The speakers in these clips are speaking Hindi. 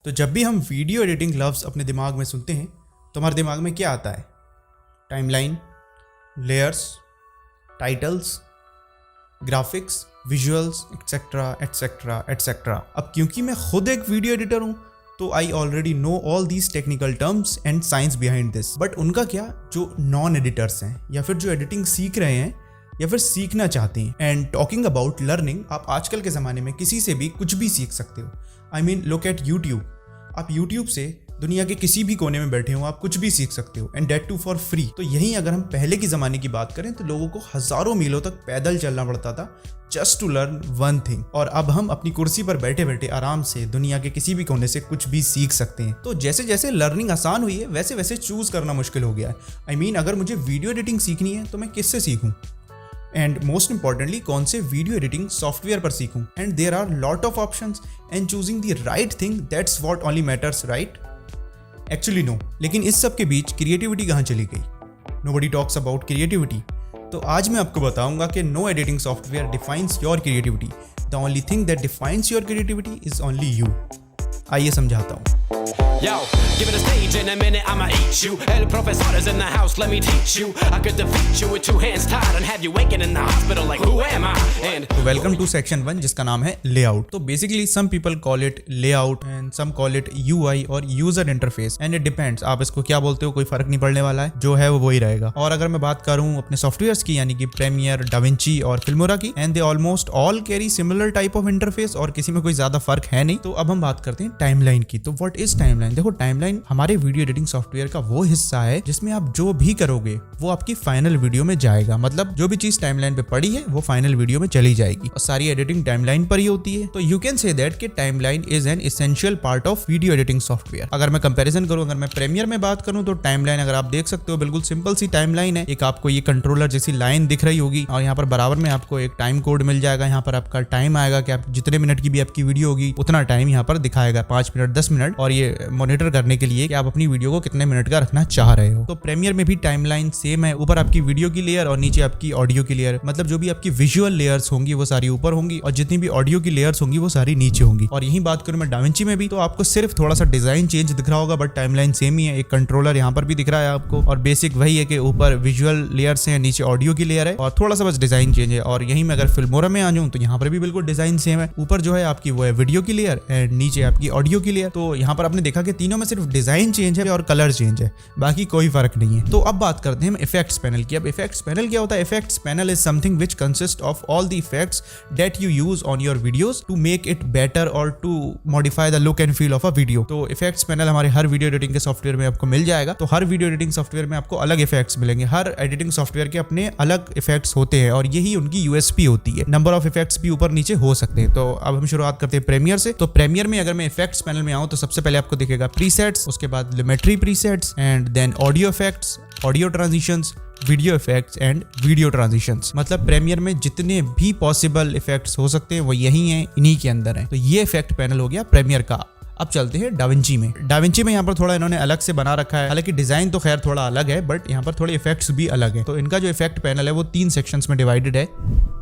तो जब भी हम वीडियो एडिटिंग लफ्ज़ अपने दिमाग में सुनते हैं तो हमारे दिमाग में क्या आता है? Timeline, layers, titles, graphics, visuals, etcetera etcetera etcetera. अब क्योंकि मैं खुद एक वीडियो एडिटर हूँ तो I already know all these technical terms and science behind this. But उनका क्या, जो नॉन एडिटर्स हैं या फिर जो एडिटिंग सीख रहे हैं या फिर सीखना चाहते हैं। एंड टॉकिंग अबाउट लर्निंग, आप आजकल के ज़माने में किसी से भी कुछ भी सीख सकते हो। I mean look at YouTube. आप यूट्यूब से दुनिया के किसी भी कोने में बैठे हो आप कुछ भी सीख सकते हो, and that too for free. तो यहीं अगर हम पहले के ज़माने की बात करें तो लोगों को हज़ारों मीलों तक पैदल चलना पड़ता था just to learn one thing. और अब हम अपनी कुर्सी पर बैठे बैठे आराम से दुनिया के किसी भी कोने से कुछ भी सीख सकते हैं। तो जैसे जैसे लर्निंग आसान हुई है वैसे वैसे चूज़ करना मुश्किल हो गया है। आई मीन अगर मुझे वीडियो एडिटिंग सीखनी है तो मैं किससे सीखूँ, एंड मोस्ट इंपॉर्टेंटली कौन से वीडियो एडिटिंग सॉफ्टवेयर पर सीखूं। And there are lot of options and choosing the right thing, that's what only matters, right? Actually no. लेकिन इस सब के बीच क्रिएटिविटी कहाँ चली गई? Nobody talks about creativity. तो आज मैं आपको बताऊंगा कि no editing software defines your creativity. The only thing that defines your creativity is only you. आइए समझाता हूँ। Yo, give it a stage in a minute, I'ma eat you. El professor's in the house, let me teach you. I could defeat you with two hands tied and have you waking in the hospital like, who am I? And welcome to section 1 जिसका नाम है लेआउट। तो basically some people call it layout and some call it UI और user interface, and it depends आप इसको क्या बोलते हो, कोई फर्क नहीं पड़ने वाला है, जो है वो वही रहेगा। और अगर मैं बात करूं अपने सॉफ्टवेयर्स की यानी कि प्रीमियर, डाविंची और फिल्मोरा की, and they almost all carry similar type of interface और किसी में कोई ज्यादा फर्क है नहीं। तो अब हम बात करते हैं टाइमलाइन की। तो व्हाट इज टाइमलाइन? देखो, टाइमलाइन हमारे वीडियो एडिटिंग सॉफ्टवेयर का वो हिस्सा है जिसमें आप जो भी करोगे वो आपकी फाइनल वीडियो में जाएगा। मतलब जो भी चीज टाइमलाइन पे पड़ी है वो फाइनल वीडियो में चली जाएगी और सारी एडिटिंग टाइमलाइन पर ही होती है। तो यू कैन से दैट कि timeline is an essential part of video editing software. अगर मैं कंपैरिजन करूं, अगर मैं प्रीमियर में बात करूं तो टाइमलाइन अगर आप देख सकते हो बिल्कुल सिंपल सी टाइमलाइन है। एक आपको ये कंट्रोलर जैसी लाइन दिख रही होगी और यहाँ पर बराबर में आपको एक टाइम कोड मिल जाएगा। यहाँ पर आपका टाइम आएगा कि आप जितने मिनट की भी आपकी वीडियो होगी उतना टाइम यहाँ पर दिखाएगा, 5 मिनट, 10 मिनट, और ये मॉनिटर करने के लिए कि आप अपनी वीडियो को कितने मिनट का रखना चाह रहे हो। तो प्रीमियर में भी टाइमलाइन सेम है। ऊपर आपकी वीडियो की लेयर और नीचे आपकी ऑडियो की लेयर। मतलब जो भी आपकी विजुअल लेयर्स होंगी वो सारी ऊपर होंगी और जितनी भी ऑडियो की लेयर्स होंगी वो सारी नीचे होंगी। और यही बात करूं मैं डाविंची में भी, तो आपको सिर्फ थोड़ा सा डिजाइन चेंज दिख रहा होगा बट टाइमलाइन सेम ही है। एक कंट्रोलर यहाँ पर भी दिख रहा है आपको और बेसिक वही है कि ऊपर विजुअल लेयर्स हैं, नीचे ऑडियो की लेयर है और थोड़ा सा बस डिजाइन चेंज है। और यही मैं अगर फिल्मोरा में आ जाऊं तो यहाँ पर भी बिल्कुल डिजाइन सेम है। ऊपर जो है आपकी वो है वीडियो की लेयर एंड नीचे आपकी ऑडियो की लेयर। तो यहाँ पर आपने देखा कि तीनों में सिर्फ डिजाइन चेंज है और कलर चेंज है, बाकी कोई फर्क नहीं है। तो अब बात करते हैं हम इफेक्ट्स पैनल की। अब इफेक्ट्स पैनल क्या होता है? Effects panel is something which consist of all the effects that you use on your videos to make it better और to modify the look and feel of a video. तो इफेक्ट्स पैनल हमारे हर वीडियो एडिटिंग के सॉफ्टवेयर में आपको मिल जाएगा। तो हर वीडियो एडिटिंग सॉफ्टवेयर में आपको अलग इफेक्ट्स मिलेंगे। हर एडिटिंग सॉफ्टवेयर के अपने अलग इफेक्ट्स होते हैं और यही उनकी यूएसपी होती है। नंबर ऑफ इफेक्ट्स भी ऊपर नीचे हो सकते हैं। तो अब हम शुरुआत करते हैं प्रीमियर से। तो प्रीमियर में अगर मैं इफेक्ट्स पैनल में आऊं तो सबसे पहले आपको दिखेगा प्रीसेट्स, उसके बाद Lumetri presets and then audio effects, audio transitions, video effects and video transitions. मतलब प्रीमियर में जितने भी पॉसिबल इफेक्ट्स हो सकते हैं वो यही हैं, इन्हीं के अंदर हैं। तो ये इफेक्ट पैनल हो गया प्रीमियर का। अब चलते हैं डाविंची में। डाविंची में यहाँ पर थोड़ा इन्होंने अलग से बना रखा है, हालांकि डिजाइन तो खैर थोड़ा अलग है बट यहाँ पर थोड़े इफेक्ट्स भी अलग है। तो इनका जो इफेक्ट पैनल है वो 3 सेक्शंस में डिवाइडेड है।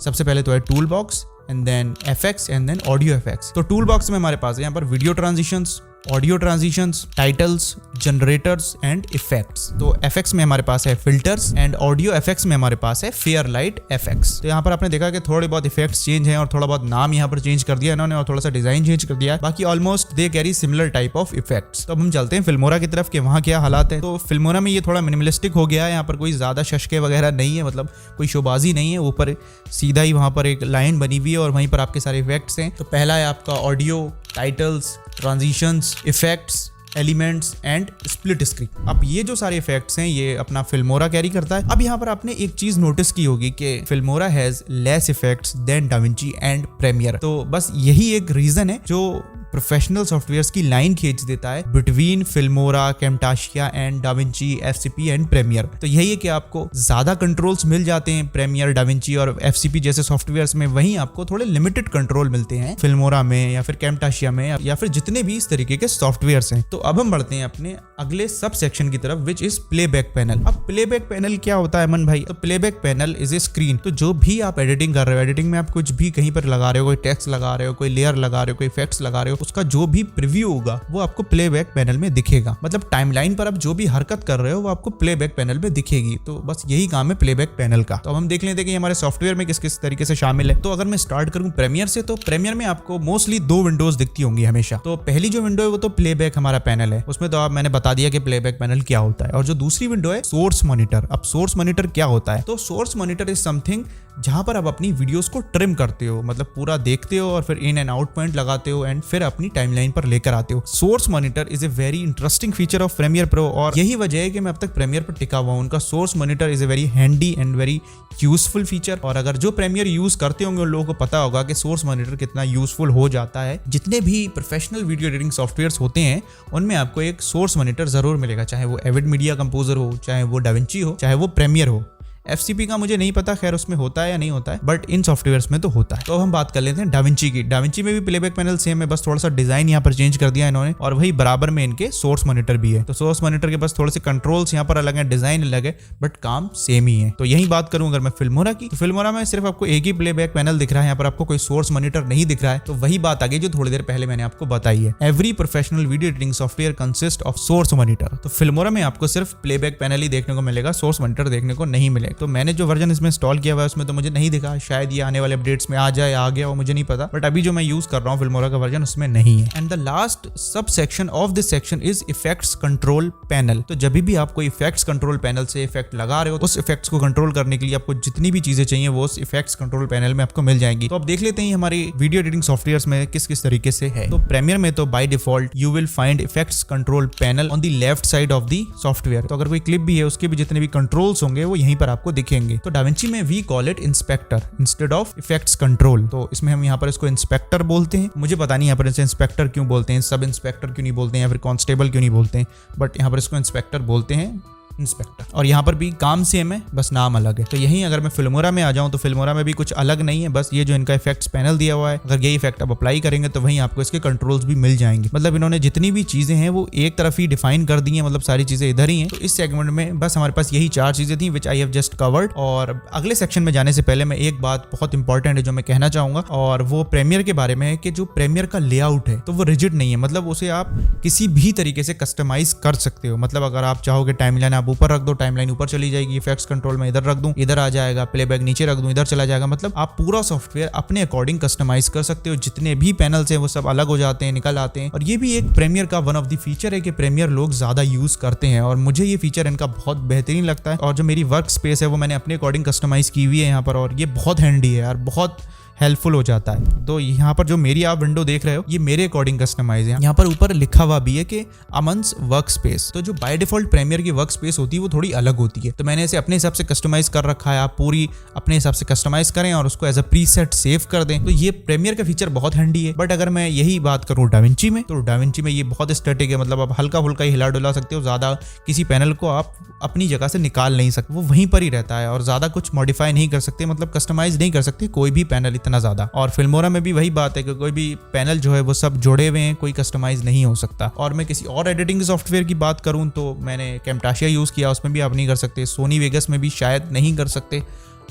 सबसे पहले तो है tool box and then effects and then audio effects. तो टूल बॉक्स में हमारे पास है यहाँ पर video transitions, audio transitions, titles, generators and effects. तो एफेक्ट्स में हमारे पास है फिल्टर्स एंड ऑडियो इफेक्ट्स में हमारे पास है फेयर लाइट इफेक्ट्स। तो यहाँ पर आपने देखा कि थोड़े बहुत इफेक्ट्स चेंज हैं और थोड़ा बहुत नाम यहाँ पर चेंज कर दिया इन्होंने और थोड़ा सा डिजाइन चेंज कर दिया। बाकी almost they carry similar type of effects. तो अब हम चलते हैं फिल्मोरा की तरफ कि वहाँ क्या हालात है। तो फिल्मोरा में ये थोड़ा मिनिमलिस्टिक हो गया है। यहाँ पर कोई ज्यादा शशके वगैरह नहीं है, मतलब कोई शोबाजी नहीं है। ऊपर सीधा ही वहाँ पर एक लाइन बनी हुई है और वहीं पर आपके सारे इफेक्ट्स हैं। तो पहला है आपका audio, titles, transitions, effects, elements and split screen. अब ये जो सारे इफेक्ट्स हैं ये अपना फिल्मोरा कैरी करता है। अब यहाँ पर आपने एक चीज नोटिस की होगी कि Filmora has less effects than DaVinci and Premiere. तो बस यही एक रीजन है जो प्रोफेशनल सॉफ्टवेयर्स की लाइन खींच देता है between Filmora, Camtasia and DaVinci, FCP and Premiere. तो यही है कि आपको ज्यादा कंट्रोल्स मिल जाते हैं प्रीमियर, डाविंची और एफसीपी जैसे सॉफ्टवेयर्स में, वहीं आपको थोड़े लिमिटेड कंट्रोल मिलते हैं फिल्मोरा में या फिर कैमटाशिया में या फिर जितने भी इस तरीके के सॉफ्टवेयर्स हैं। तो अब हम बढ़ते हैं अपने अगले सब सेक्शन की तरफ विच इज प्लेबैक पैनल। अब प्लेबैक पैनल क्या होता है अमन भाई? तो playback panel is a screen. तो जो भी आप एडिटिंग कर रहे हो, एडिटिंग में आप कुछ भी कहीं पर लगा रहे हो, कोई टेक्स्ट लगा रहे हो, कोई लेयर लगा रहे हो, कोई इफेक्ट्स लगा रहे हो, उसका जो भी प्रीव्यू होगा वो आपको प्लेबैक पैनल में दिखेगा। मतलब टाइमलाइन पर आप जो भी हरकत कर रहे हो वो आपको प्लेबैक पैनल में दिखेगी। तो बस यही काम है प्लेबैक पैनल का। तो अब हम देख लेते हैं कि हमारे सॉफ्टवेयर में किस किस तरीके से शामिल है। तो अगर मैं स्टार्ट करूं प्रीमियर से, तो प्रीमियर में आपको मोस्टली 2 विंडोज दिखती होंगी हमेशा। तो पहली जो विंडो है वो तो प्लेबैक हमारा पैनल है, उसमें तो आप मैंने बता दिया कि प्लेबैक पैनल क्या होता है। और जो दूसरी विंडो है सोर्स मॉनिटर। अब सोर्स मॉनिटर क्या होता है? तो सोर्स मॉनिटर इज समथिंग जहां पर आप अपनी वीडियोस को ट्रिम करते हो, मतलब पूरा देखते हो और फिर इन एंड आउट पॉइंट लगाते हो एंड फिर अपनी टाइमलाइन पर लेकर आते हो। Source monitor is a very interesting feature of Premiere Pro और यही वजह है कि मैं अब तक प्रीमियर पर टिका हुआ हूं। उनका source monitor is a very handy and very useful feature. और अगर जो प्रीमियर यूज करते होंगे उन लोगों को पता होगा कि सोर्स मॉनिटर कितना यूजफुल हो जाता है। जितने भी प्रोफेशनल वीडियो एडिटिंग सॉफ्टवेयर्स होते हैं उनमें आपको एक सोर्स मॉनिटर जरूर मिलेगा, चाहे वो एविड मीडिया कंपोजर हो, चाहे वो डाविंची हो, चाहे वो प्रीमियर हो। FCP का मुझे नहीं पता, खैर उसमें होता है या नहीं होता है, बट इन सॉफ्टवेयर्स में तो होता है। तो अब हम बात कर लेते हैं डाविंची की। डाविंची में भी प्लेबैक पैनल सेम है, बस थोड़ा सा डिजाइन यहाँ पर चेंज कर दिया इन्होंने और वही बराबर में इनके सोर्स मॉनिटर भी है। तो सोर्स मॉनिटर के पास थोड़े से कंट्रोल्स यहाँ पर अलग है, डिजाइन अलग है, बट काम सेम ही है। तो यही बात करूं अगर मैं फिल्मोरा की, तो फिल्मोरा में सिर्फ आपको एक ही प्लेबैक पैनल दिख रहा है, यहाँ पर आपको कोई सोर्स मॉनिटर नहीं दिख रहा है। तो वही बात आ गई जो थोड़ी देर पहले मैंने आपको बताई है। Every professional video editing software consist of source monitor. तो फिल्मोरा में आपको सिर्फ प्लेबैक पैनल ही देखने को मिलेगा, सोर्स मॉनिटर देखने को नहीं मिलेगा। तो मैंने जो वर्जन इसमें इंस्टॉल किया हुआ है उसमें तो मुझे नहीं दिखा, शायद ये आने वाले अपडेट्स में आ जाए, आ गया वो मुझे नहीं पता, बट अभी जो मैं यूज कर रहा हूँ फिल्मोरा का वर्जन उसमें नहीं है। And the last sub section of this section is effects control panel. तो जब भी आप कोई इफेक्ट्स कंट्रोल पैनल से इफेक्ट लगा रहे हो, उस इफेक्ट्स को कंट्रोल करने के लिए आपको जितनी भी चीजें चाहिए वो उस इफेक्ट्स कंट्रोल पैनल में आपको मिल जाएंगी। तो अब देख लेते हैं हमारी वीडियो एडिटिंग सॉफ्टवेयर्स में किस किस तरीके से है। तो प्रीमियर में तो by default you will find effects control panel on the left side of the software. तो अगर कोई क्लिप भी है उसके भी जितने भी कंट्रोल्स होंगे वो यहीं पर आपको दिखेंगे। तो डाविंची में we call it inspector instead of effects control. तो इसमें हम यहाँ पर इसको इंस्पेक्टर बोलते हैं। मुझे पता नहीं यहाँ पर इसे इंस्पेक्टर क्यों बोलते हैं, सब इंस्पेक्टर क्यों नहीं बोलते हैं या फिर कांस्टेबल क्यों नहीं बोलते हैं, बट यहाँ पर इसको इंस्पेक्टर बोलते हैं, इंस्पेक्टर। और यहाँ पर भी काम सेम है, बस नाम अलग है। तो यहीं अगर मैं फिल्मोरा में आ जाऊँ तो फिल्मोरा में भी कुछ अलग नहीं है, बस ये जो इनका इफेक्ट्स पैनल दिया हुआ है, अगर ये इफेक्ट आप अप्लाई करेंगे तो वहीं आपको इसके कंट्रोल्स भी मिल जाएंगे। मतलब इन्होंने जितनी भी चीजें हैं वो एक तरफ ही डिफाइन कर दी है, मतलब सारी चीजें इधर ही हैं। तो इस सेगमेंट में बस हमारे पास यही 4 चीजें थी विच आई हैव जस्ट कवर्ड। और अगले सेक्शन में जाने से पहले मैं एक बात बहुत इंपॉर्टेंट है जो मैं कहना चाहूंगा, और वो प्रीमियर के बारे में है कि जो प्रीमियर का लेआउट है तो वो रिजिड नहीं है। मतलब उसे आप किसी भी तरीके से कस्टमाइज कर सकते हो। मतलब अगर आप चाहोगे टाइमलाइन आप ऊपर रख दो, टाइमलाइन ऊपर चली जाएगी, इफेक्ट्स कंट्रोल में इधर रख दूं इधर आ जाएगा, प्लेबैक नीचे रख दूं इधर चला जाएगा। मतलब आप पूरा सॉफ्टवेयर अपने अकॉर्डिंग कस्टमाइज कर सकते हो। जितने भी पैनल्स हैं वो सब अलग हो जाते हैं, निकल आते हैं। और ये भी एक प्रीमियर का वन ऑफ द फीचर है कि प्रीमियर लोग ज्यादा यूज करते हैं और मुझे ये फीचर इनका बहुत बेहतरीन लगता है। और जो मेरी वर्क स्पेस है वो मैंने अपने अकॉर्डिंग कस्टमाइज की हुई है यहाँ पर, और ये बहुत हैंडी है यार, बहुत हेल्पफुल हो जाता है। तो यहाँ पर जो मेरी आप विंडो देख रहे हो ये मेरे अकॉर्डिंग कस्टमाइज है। यहाँ पर ऊपर लिखा हुआ भी है कि अमन्स वर्क स्पेस। तो जो बाय डिफॉल्ट प्रीमियर की वर्क स्पेस होती है वो थोड़ी अलग होती है, तो मैंने इसे अपने हिसाब से कस्टमाइज कर रखा है। आप पूरी अपने हिसाब से कस्टमाइज करें और उसको एज अ प्रीसेट सेव कर दें। तो ये प्रीमियर का फीचर बहुत हैंडी है। बट अगर मैं यही बात करूँ डाविंची में, तो डाविंची में ये बहुत स्टैटिक है। मतलब आप हल्का फुल्का ही हिला डुला सकते हो, ज्यादा किसी पैनल को आप अपनी जगह से निकाल नहीं सकते, वो वहीं पर ही रहता है। और ज्यादा कुछ मॉडिफाई नहीं कर सकते, मतलब कस्टमाइज नहीं कर सकते कोई भी पैनल इतना ज्यादा। और फिल्मोरा में भी वही बात है कि कोई भी पैनल जो है वो सब जुड़े हुए हैं, कोई कस्टमाइज नहीं हो सकता। और मैं किसी और एडिटिंग सॉफ्टवेयर की बात करूं तो मैंने कैमटाशिया यूज किया, उसमें भी आप नहीं कर सकते, सोनी वेगस में भी शायद नहीं कर सकते,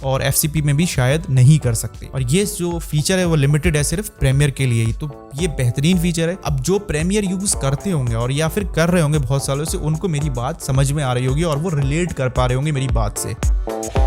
और FCP में भी शायद नहीं कर सकते। और ये जो फीचर है वो लिमिटेड है सिर्फ प्रीमियर के लिए ही। तो ये बेहतरीन फीचर है। अब जो प्रीमियर यूज करते होंगे और या फिर कर रहे होंगे बहुत सालों से, उनको मेरी बात समझ में आ रही होगी और वो रिलेट कर पा रहे होंगे मेरी बात से।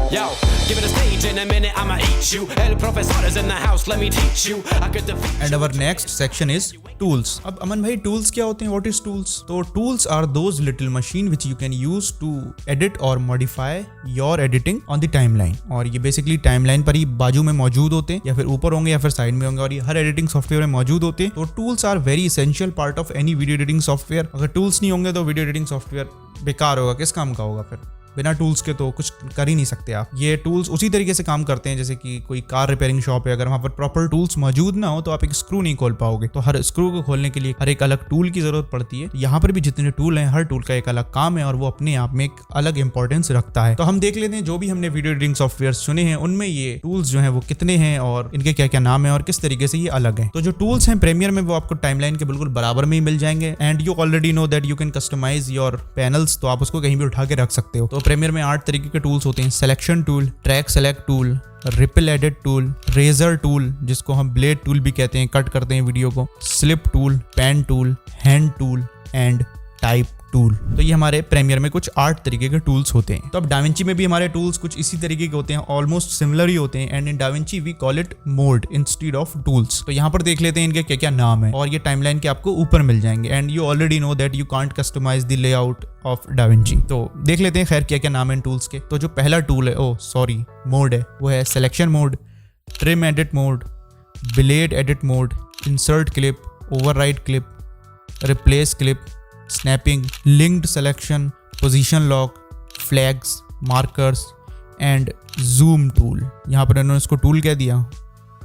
Yo, give it a stage in a minute, I'ma eat you. El professor is in the house, let me teach you. I could defeat And our next section is tools. अब अमन भाई tools क्या होते हैं? What is tools? तो tools are those little machine which you can use to edit or modify your editing on the timeline. और ये basically timeline पर ही बाजू में मौजूद होते हैं, या फिर ऊपर होंगे या फिर साइड में होंगे, और ये हर एडिटिंग सॉफ्टवेयर में मौजूद होते हैं। तो tools are very essential part of any video editing software. अगर tools नहीं होंगे तो वीडियो एडिटिंग सॉफ्टवेयर बेकार होगा, किस काम का होगा फिर? बिना टूल्स के तो कुछ कर ही नहीं सकते आप। ये टूल्स उसी तरीके से काम करते हैं जैसे कि कोई कार रिपेयरिंग शॉप है, अगर वहां पर प्रॉपर टूल्स मौजूद ना हो तो आप एक स्क्रू नहीं खोल पाओगे। तो हर स्क्रू को खोलने के लिए हर एक अलग टूल की जरूरत पड़ती है। यहाँ पर भी जितने टूल हैं हर टूल का एक अलग काम है और वो अपने आप में एक अलग इंपॉर्टेंस रखता है। तो हम देख लेते हैं जो भी हमने वीडियो एडिटिंग सॉफ्टवेयर चुने हैं उनमें ये टूल्स जो है वो कितने हैं और इनके क्या क्या नाम है और किस तरीके से ये अलग है। तो जो टूल्स हैं प्रीमियर में वो आपको टाइमलाइन के बिल्कुल बराबर में ही मिल जाएंगे। And you already know that you can customize your panels, तो आप उसको कहीं भी उठा के रख सकते हो। तो प्रीमियर में 8 तरीके के टूल्स होते हैं। Selection tool, track select tool, ripple edit tool, razor tool जिसको हम ब्लेड टूल भी कहते हैं, कट करते हैं वीडियो को, slip tool, pen tool, hand tool and type tool. तो ये हमारे प्रीमियर में कुछ 8 तरीके के टूल्स होते हैं। तो अब डाविंची में भी हमारे टूल्स कुछ इसी तरीके के होते हैं, ऑलमोस्ट सिमिलर ही होते हैं। And in DaVinci we call it mode instead of tools. तो यहाँ पर देख लेते हैं इनके क्या क्या नाम है और ये टाइमलाइन के आपको ऊपर मिल जाएंगे। And you already know that you can't customize the layout of DaVinci. तो देख लेते हैं खैर क्या क्या नाम है इन टूल्स के। तो जो पहला टूल है मोड है, वो है selection mode, trim edit mode, blade edit mode, insert clip, override clip, replace clip, snapping, linked selection, position lock, flags, markers and zoom tool. यहाँ पर इन्होंने इसको टूल कह दिया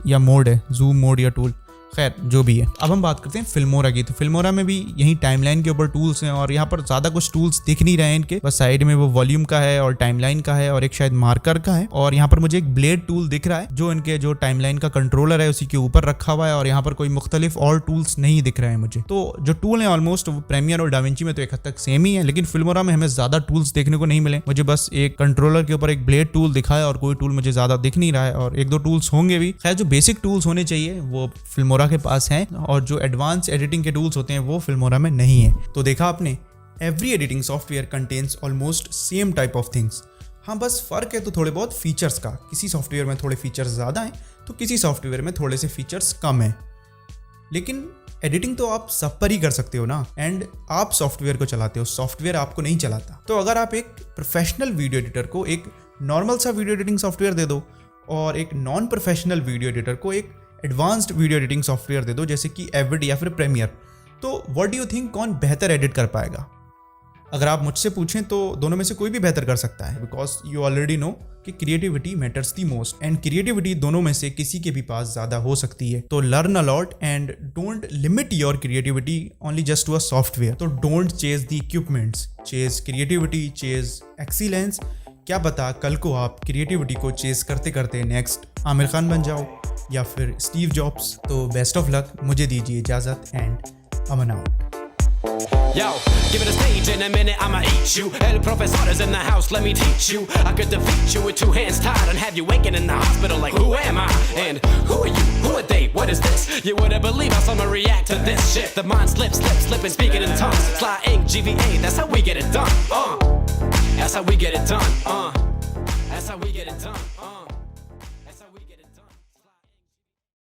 या मोड है, जूम मोड या टूल, खैर जो भी है। अब हम बात करते हैं फिल्मोरा की। तो फिल्मोरा में भी यही टाइमलाइन के ऊपर टूल्स हैं और यहाँ पर ज़्यादा कुछ टूल्स दिख नहीं रहे हैं इनके, बस साइड में वो वॉल्यूम का है और टाइमलाइन का है और एक शायद मार्कर का है। और यहाँ पर मुझे एक ब्लेड टूल दिख रहा है जो इनके जो टाइमलाइन का कंट्रोलर है उसी के ऊपर रखा हुआ है और यहाँ पर कोई मुख्तलिफ और टूल्स नहीं दिख रहे हैं मुझे। तो जो टूल है ऑलमोस्ट प्रीमियर और डाविंची में तो एक हद तक सेम ही है, लेकिन फिल्मोरा में हमें ज़्यादा टूल्स देखने को नहीं मिले। मुझे बस एक कंट्रोलर के ऊपर एक ब्लेड टूल दिखा है और कोई टूल मुझे ज़्यादा दिख नहीं रहा है और 1-2 टूल्स होंगे भी। खैर जो बेसिक टूल्स होने चाहिए वो फिल्मोरा के पास हैं और जो एडवांस एडिटिंग के टूल्स होते हैं वो फिल्मोरा में नहीं है। तो देखा आपने, every editing software contains almost same type of things. हाँ बस फर्क है तो थोड़े बहुत फीचर्स का, किसी सॉफ्टवेयर में थोड़े फीचर्स ज़्यादा हैं तो किसी सॉफ्टवेयर में थोड़े से फीचर्स कम हैं। लेकिन एडिटिंग तो आप सब पर ही कर सकते हो ना। एंड आप सॉफ्टवेयर को चलाते हो, सॉफ्टवेयर आपको नहीं चलाता। तो अगर आप एक प्रोफेशनल वीडियो एडिटर को एक नॉर्मल सा वीडियो एडिटिंग सॉफ्टवेयर दे दो और एक नॉन प्रोफेशनल वीडियो एडिटर को एक एडवांस्ड वीडियो एडिटिंग सॉफ्टवेयर दे दो जैसे कि एविड या फिर प्रीमियर, तो व्हाट डू यू थिंक कौन बेहतर एडिट कर पाएगा? अगर आप मुझसे पूछें तो दोनों में से कोई भी बेहतर कर सकता है, बिकॉज यू ऑलरेडी नो कि creativity matters the most and creativity दोनों में से किसी के भी पास ज़्यादा हो सकती है। तो learn a lot and don't limit your creativity only just to a software. तो don't chase the equipments, chase creativity, chase excellence. क्या पता कल को आप क्रिएटिविटी को चेज करते करते नेक्स्ट आमिर खान बन जाओ या फिर स्टीव जॉब्स। तो बेस्ट ऑफ लक, मुझे दीजिए इजाज़त and Aman out. Yo, give it a stage in a minute, I'ma eat you. El professor is in the house, let me teach you. I could defeat you with 2 hands tied and have you waking in the hospital like, who am I? And who are you? Who are they? What is this? You wouldn't believe how someone react to this shit. The mind slips, slipping, speaking in tongues. Sly ink, GVA, that's how we get it done. That's how we get it done. That's how we get it done.